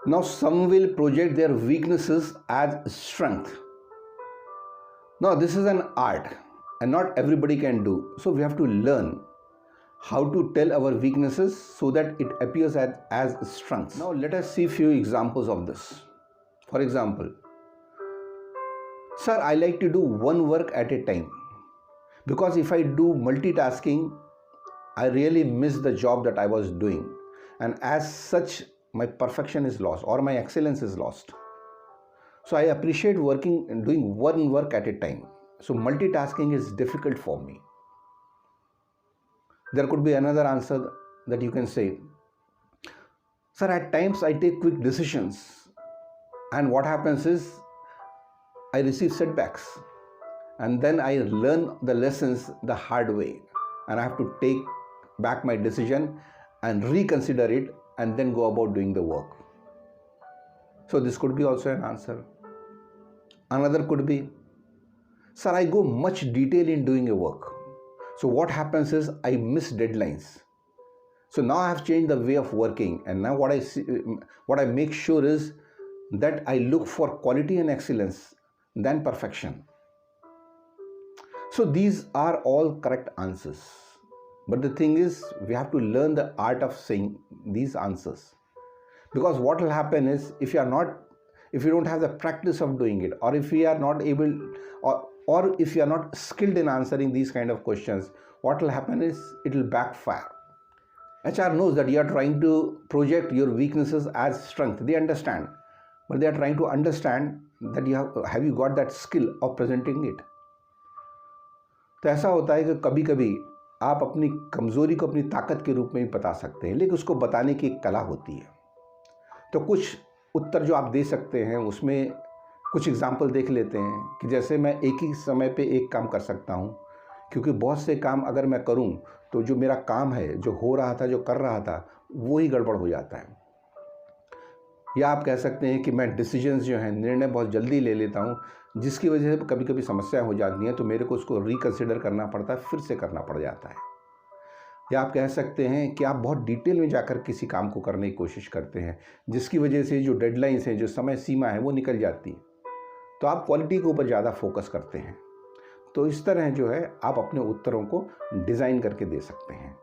Now, some will project their weaknesses as strength. Now, this is an art and not everybody can do. So, we have to learn how to tell our weaknesses so that it appears as strengths. Now, let us see few examples of this. For example, sir, I like to do one work at a time because if I do multitasking, I really miss the job that I was doing, and as such, my perfection is lost or my excellence is lost. So I appreciate working and doing one work at a time. So multitasking is difficult for me. There could be another answer that you can say, sir, at times I take quick decisions, and what happens is I receive setbacks, and then I learn the lessons the hard way, and I have to take back my decision and reconsider it and then go about doing the work. So this could be also an answer. Another could be, sir, I go much detail in doing a work. So what happens is I miss deadlines. So now I have changed the way of working, and now what I make sure is that I look for quality and excellence than perfection. So these are all correct answers. But the thing is, we have to learn the art of saying these answers. Because what will happen is, if you don't have the practice of doing it, or if we are not able, or if you are not skilled in answering these kind of questions, what will happen is it will backfire. HR knows that you are trying to project your weaknesses as strength. They understand, but they are trying to understand that have you got that skill of presenting it. तो ऐसा होता है कि कभी कभी आप अपनी कमज़ोरी को अपनी ताकत के रूप में भी बता सकते हैं, लेकिन उसको बताने की एक कला होती है। तो कुछ उत्तर जो आप दे सकते हैं उसमें कुछ एग्जाम्पल देख लेते हैं कि जैसे मैं एक ही समय पे एक काम कर सकता हूँ, क्योंकि बहुत से काम अगर मैं करूँ तो जो मेरा काम है, जो हो रहा था, जो कर रहा था, वो ही गड़बड़ हो जाता है। या आप कह सकते हैं कि मैं डिसीजंस जो हैं, निर्णय बहुत जल्दी ले लेता हूँ, जिसकी वजह से कभी कभी समस्या हो जाती है, तो मेरे को उसको रिकन्सिडर करना पड़ता है, फिर से करना पड़ जाता है। या आप कह सकते हैं कि आप बहुत डिटेल में जाकर किसी काम को करने की कोशिश करते हैं, जिसकी वजह से जो डेडलाइंस हैं, जो समय सीमा है, वो निकल जाती है, तो आप क्वालिटी के ऊपर ज़्यादा फोकस करते हैं। तो इस तरह जो है आप अपने उत्तरों को डिज़ाइन करके दे सकते हैं।